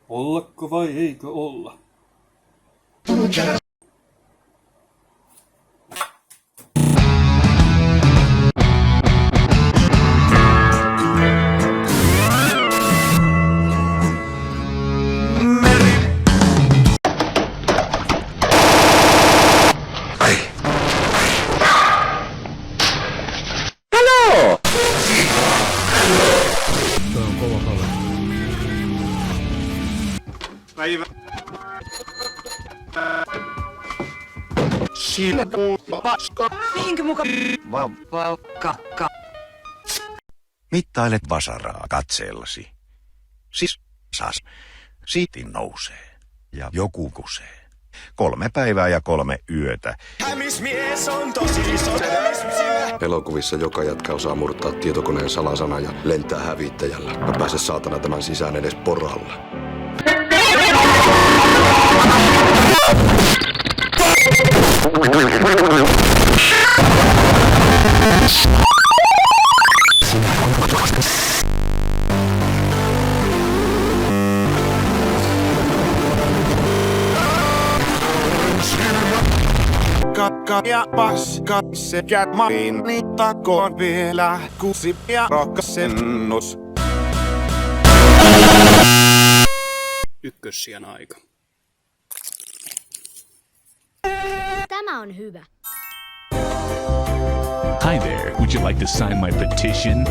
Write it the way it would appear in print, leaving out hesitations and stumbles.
Ollako vai eikö olla? Päivä. Siinä paska. Mihinkä muka? Kakka. Mittailet vasaraa katseellasi. Siis sas. Siitin nousee. Ja joku kusee. 3 päivää ja 3 yötä. Hämismies on tosi iso. Elokuvissa joka jätkä osaa murtaa tietokoneen salasana ja lentää hävittäjällä. Mä pääse saatana tämän sisään edes poralla. Kakka ja paska sekä maini takoon vielä kusi ja rokkasennus. Ykkössiän aika. Tämä on hyvä. Hi there, would you like to sign my petition?